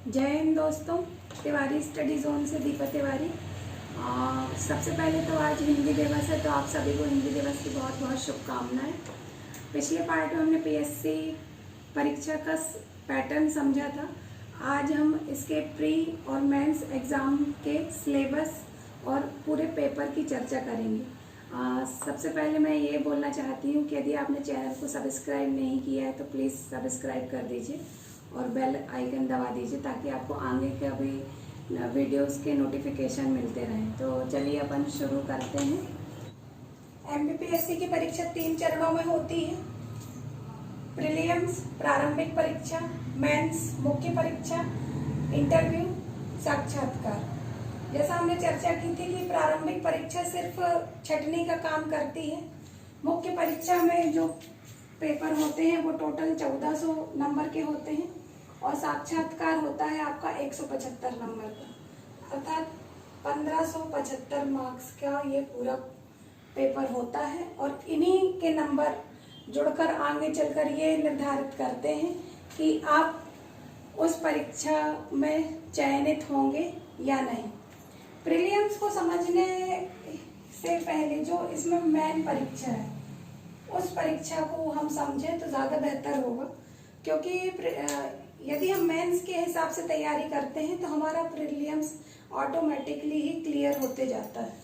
जय हिंद दोस्तों। Tiwari study zone से दीपा तिवारी। सबसे पहले तो आज हिंदी दिवस है, तो आप सभी को हिंदी दिवस की बहुत बहुत शुभकामनाएं। पिछले पार्ट में हमने पीएससी परीक्षा का पैटर्न समझा था। आज हम इसके प्री और मेंस एग्ज़ाम के सिलेबस और पूरे पेपर की चर्चा करेंगे। सबसे पहले मैं ये बोलना चाहती हूँ कि यदि आपने चैनल को सब्सक्राइब नहीं किया है तो प्लीज़ सब्सक्राइब कर दीजिए और बेल आइकन दबा दीजिए ताकि आपको आगे के अभी वीडियोस के नोटिफिकेशन मिलते रहें। तो चलिए अपन शुरू करते हैं। एमपीपीएससी की परीक्षा 3 चरणों में होती है। प्रीलिम्स प्रारंभिक परीक्षा, मेंस मुख्य परीक्षा, इंटरव्यू साक्षात्कार। जैसा हमने चर्चा की थी कि प्रारंभिक परीक्षा सिर्फ छंटनी का काम करती है। मुख्य परीक्षा में जो पेपर होते हैं वो टोटल 1400 नंबर के होते हैं और साक्षात्कार होता है आपका 175 नंबर का, अर्थात 1575 मार्क्स का ये पूरा पेपर होता है। और इन्हीं के नंबर जुड़कर आगे चलकर ये निर्धारित करते हैं कि आप उस परीक्षा में चयनित होंगे या नहीं। प्रीलिम्स को समझने से पहले जो इसमें मेन परीक्षा है उस परीक्षा को हम समझें तो ज़्यादा बेहतर होगा, क्योंकि यदि हम मेंस के हिसाब से तैयारी करते हैं तो हमारा प्रीलिम्स ऑटोमेटिकली ही क्लियर होते जाता है।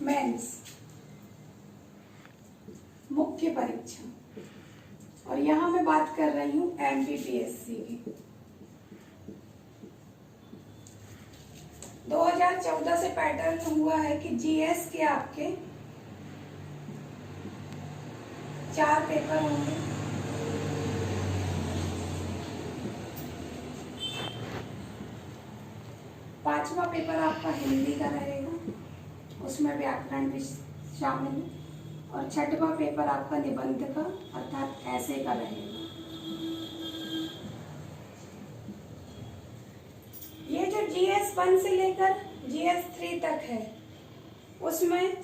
मेंस मुख्य परीक्षा, और यहाँ मैं बात कर रही हूँ एमपीपीएससी की। 2014 से पैटर्न हुआ है कि जीएस के आपके 4 पेपर होंगे। पांचवा पेपर आपका हिंदी का रहेगा, उसमें व्याकरण भी शामिल है। और छठवां पेपर आपका निबंध का अर्थात ऐसे का रहेगा। ये जो GS 1 से लेकर GS 3 तक है उसमें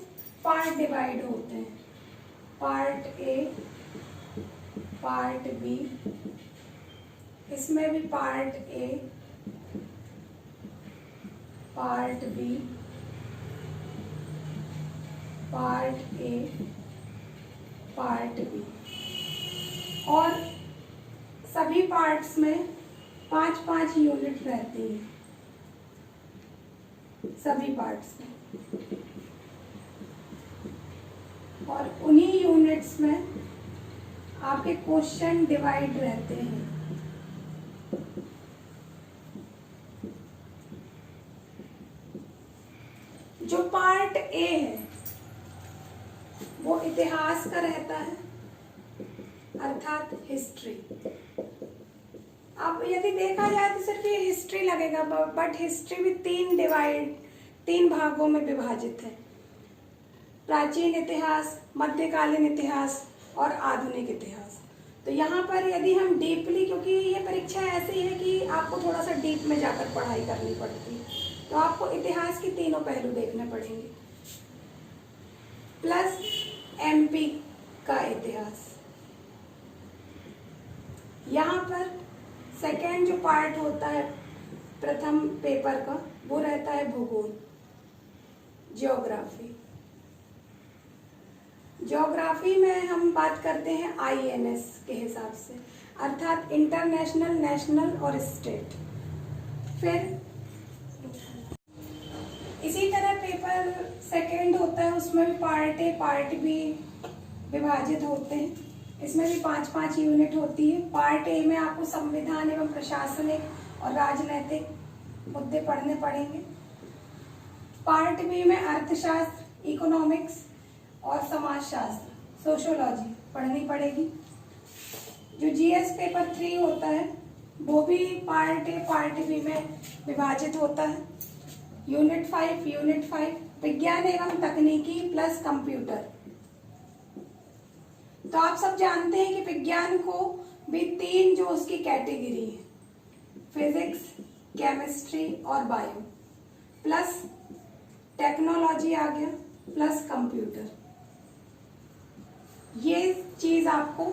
पार्ट डिवाइड होते हैं, पार्ट ए, पार्ट बी। इसमें भी part A, part B, part A, part B, और सभी पार्ट्स में 5-5 यूनिट रहती है सभी पार्ट्स में। और उन्हीं यूनिट्स में आपके क्वेश्चन डिवाइड रहते हैं। जो पार्ट ए है वो इतिहास का रहता है, अर्थात हिस्ट्री। अब यदि देखा जाए तो सिर्फ ये हिस्ट्री लगेगा, बट हिस्ट्री भी 3 भागों में विभाजित है। प्राचीन इतिहास, मध्यकालीन इतिहास और आधुनिक इतिहास। तो यहाँ पर यदि हम डीपली, क्योंकि ये परीक्षा ऐसी है कि आपको थोड़ा सा डीप में जाकर पढ़ाई करनी पड़ती है, तो आपको इतिहास के तीनों पहलू देखने पड़ेंगे, प्लस एमपी का इतिहास। यहाँ पर सेकेंड जो पार्ट होता है प्रथम पेपर का वो रहता है भूगोल, ज्योग्राफी। ज्योग्राफी में हम बात करते हैं INS के हिसाब से, अर्थात इंटरनेशनल, नेशनल और स्टेट। फिर इसी तरह पेपर सेकेंड होता है, उसमें भी पार्ट ए, पार्ट बी विभाजित होते हैं। इसमें भी 5-5 यूनिट होती है। पार्ट ए में आपको संविधान एवं प्रशासनिक और राजनैतिक मुद्दे पढ़ने पड़ेंगे। पार्ट बी में अर्थशास्त्र, इकोनॉमिक्स और समाजशास्त्र, सोशियोलॉजी पढ़नी पड़ेगी। जो GS पेपर 3 होता है वो भी पार्ट ए, पार्ट बी में विभाजित होता है। यूनिट 5 विज्ञान एवं तकनीकी प्लस कंप्यूटर। तो आप सब जानते हैं कि विज्ञान को भी 3 जो उसकी कैटेगरी है, फिजिक्स, केमिस्ट्री और बायो। प्लस टेक्नोलॉजी आ गया, प्लस कंप्यूटर। ये चीज आपको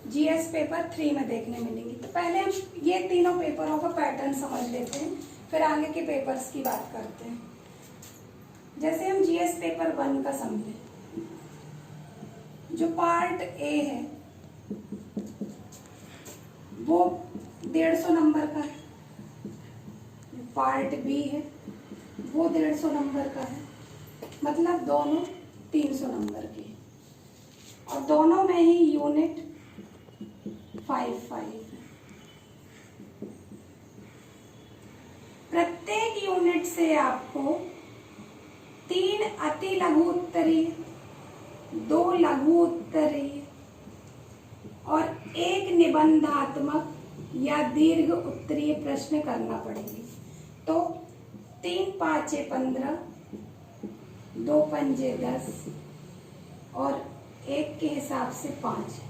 जीएस पेपर 3 में देखने मिलेंगी। तो पहले हम ये तीनों पेपरों का पैटर्न समझ लेते हैं, फिर आगे के पेपर्स की बात करते हैं। जैसे हम जीएस पेपर 1 का समझे, जो पार्ट ए है वो 150 नंबर का है, पार्ट बी है वो 150 नंबर का है, मतलब दोनों 300 नंबर के, और दोनों में ही यूनिट 5 है। प्रत्येक यूनिट से आपको 3 अति लघु उत्तरीय, 2 लघु उत्तरीय और 1 निबंधात्मक या दीर्घ उत्तरीय प्रश्न करना पड़ेंगे। तो 3 5 15, 2 पंजे 10 और 1 के हिसाब से 5,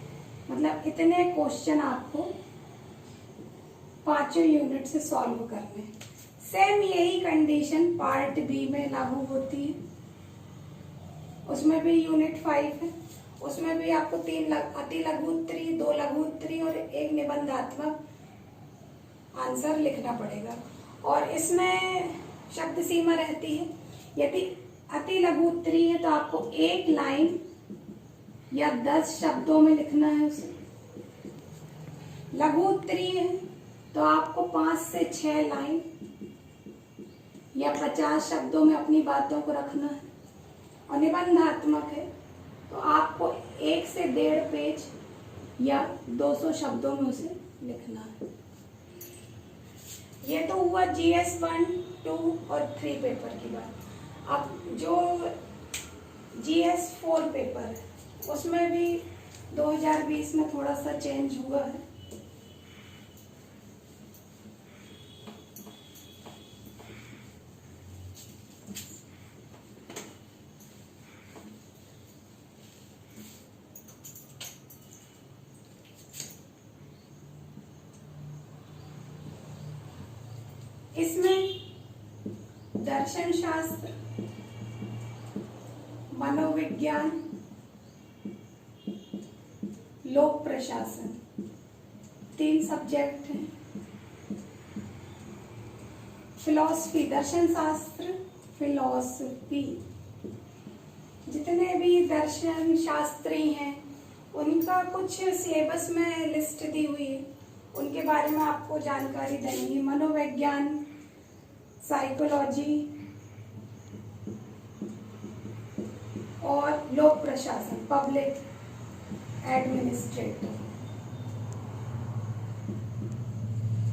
मतलब इतने क्वेश्चन आपको पांचों यूनिट से सॉल्व करने। सेम यही कंडीशन पार्ट बी में लागू होती है, उसमें भी यूनिट 5 है, उसमें भी आपको 3 अति लघु उत्तरीय, 2 लघु उत्तरीय और 1 निबंधात्मक आंसर लिखना पड़ेगा। और इसमें शब्द सीमा रहती है, यदि अति लघु उत्तरीय है तो आपको 1 लाइन या 10 शब्दों में लिखना है उसे। लघु उत्तरीय है तो आपको 5 से 6 लाइन या 50 शब्दों में अपनी बातों को रखना है। और निबंधात्मक है तो आपको 1 से 1.5 पेज या 200 शब्दों में उसे लिखना है। ये तो हुआ जीएस 1, 2 और 3 पेपर की बात। अब जो जीएस 4 पेपर है उसमें भी 2020 में थोड़ा सा चेंज हुआ है। इसमें दर्शन शास्त्र, मनोविज्ञान, लोक प्रशासन 3 सब्जेक्ट हैं। फिलॉसफी, दर्शन शास्त्र, फिलॉसफी, जितने भी दर्शन शास्त्री हैं उनका कुछ सिलेबस में लिस्ट दी हुई है, उनके बारे में आपको जानकारी देंगे। मनोविज्ञान, साइकोलॉजी और लोक प्रशासन, पब्लिक एडमिनिस्ट्रेटर।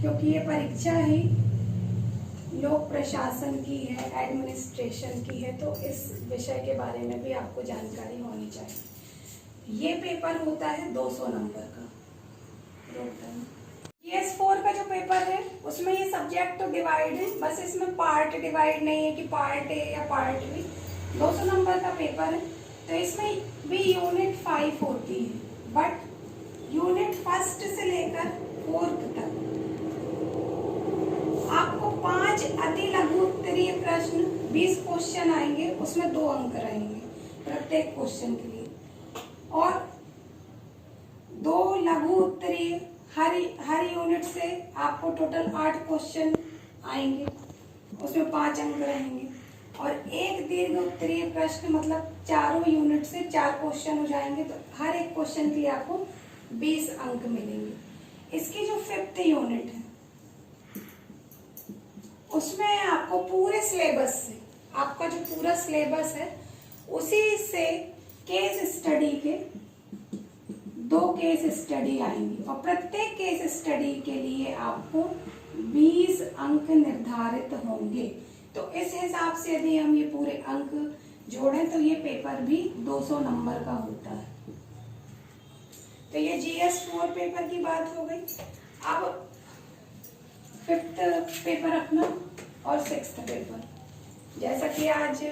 क्योंकि ये परीक्षा ही लोक प्रशासन की है, एडमिनिस्ट्रेशन की है, तो इस विषय के बारे में भी आपको जानकारी होनी चाहिए। ये पेपर होता है 200 नंबर का। जीएस 4 का जो पेपर है उसमें ये सब्जेक्ट तो डिवाइड है, बस इसमें पार्ट डिवाइड नहीं है कि पार्ट ए या पार्ट बी। 200 नंबर का पेपर है तो इसमें भी यूनिट 5 होती है, बट यूनिट 1 से लेकर 4 तक आपको 5 अति लघु उत्तरीय प्रश्न, 20 क्वेश्चन आएंगे, उसमें 2 अंक रहेंगे प्रत्येक क्वेश्चन के लिए, और 2 लघु उत्तरीय, हर यूनिट से आपको टोटल 8 क्वेश्चन आएंगे, उसमें 5 अंक रहेंगे, और 1 दीर्घ उत्तरीय प्रश्न, मतलब चारों यूनिट से 4 क्वेश्चन हो जाएंगे, तो हर एक क्वेश्चन के लिए आपको 20 अंक मिलेंगे। इसकी जो 5th यूनिट है उसमें आपको पूरे सिलेबस से, आपका जो पूरा सिलेबस है उसी से केस स्टडी के 2 केस स्टडी आएंगी, और प्रत्येक केस स्टडी के लिए आपको 20 अंक निर्धारित होंगे। तो इस हिसाब से यदि हम ये पूरे अंक जोड़ें तो ये पेपर भी 200 नंबर का होता है। तो ये जीएस 4 पेपर की बात हो गई। अब 5th पेपर अपना और 6th पेपर, जैसा कि आज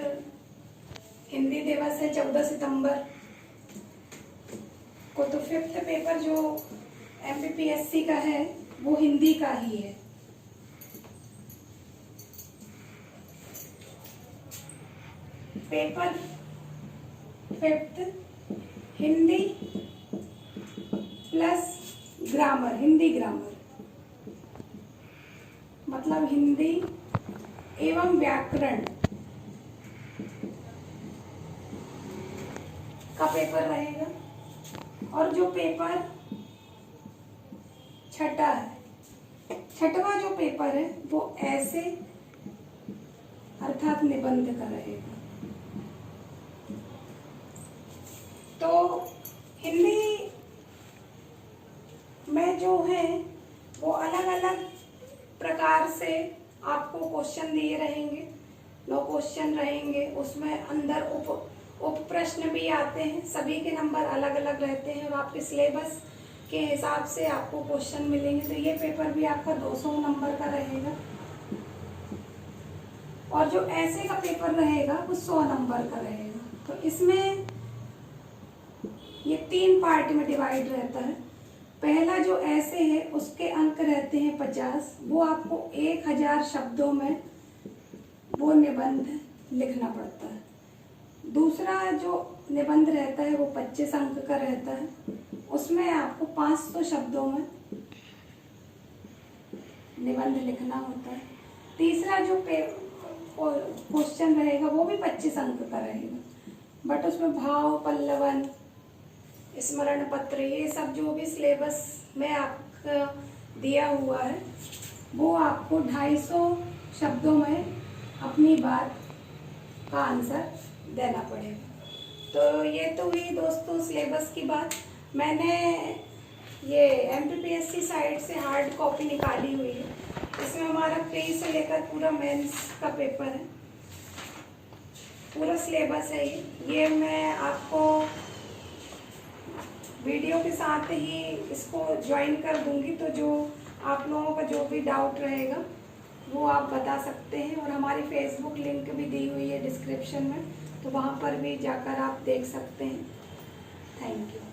हिंदी दिवस है 14 सितंबर को, तो 5th पेपर जो एमपीपीएससी का है वो हिंदी का ही है। Paper 5th Hindi plus grammar, Hindi grammar मतलब हिंदी एवं व्याकरण का पेपर रहेगा। और जो पेपर छठा है, छठवां जो पेपर है वो ऐसे अर्थात निबंध का रहेगा। तो हिंदी में जो है वो अलग अलग प्रकार से आपको क्वेश्चन दिए रहेंगे, 9 क्वेश्चन रहेंगे। उसमें अंदर उप प्रश्न भी आते हैं, सभी के नंबर अलग अलग रहते हैं और आपके सिलेबस के हिसाब से आपको क्वेश्चन मिलेंगे। तो ये पेपर भी आपका 200 नंबर का रहेगा और जो ऐसे का पेपर रहेगा वो 100 नंबर का रहेगा। तो इसमें ये 3 पार्ट में डिवाइड रहता है। पहला जो ऐसे है उसके अंक रहते हैं 50, वो आपको 1000 शब्दों में वो निबंध लिखना पड़ता है। दूसरा जो निबंध रहता है वो 25 अंक का रहता है, उसमें आपको 500 शब्दों में निबंध लिखना होता है। तीसरा जो क्वेश्चन रहेगा वो भी 25 अंक का रहेगा, बट उसमें भाव, पल्लवन, स्मरण पत्र, ये सब जो भी सिलेबस में आपका दिया हुआ है वो आपको 250 शब्दों में अपनी बात का आंसर देना पड़ेगा। तो ये तो हुई दोस्तों सिलेबस की बात। मैंने ये MPPSC साइट से हार्ड कॉपी निकाली हुई है। इसमें हमारा प्री से लेकर पूरा मेंस का पेपर है, पूरा सिलेबस है ये मैं आपको वीडियो के साथ ही इसको ज्वाइन कर दूंगी। तो जो आप लोगों का जो भी डाउट रहेगा वो आप बता सकते हैं। और हमारी फेसबुक लिंक भी दी हुई है डिस्क्रिप्शन में, तो वहाँ पर भी जाकर आप देख सकते हैं। Thank you.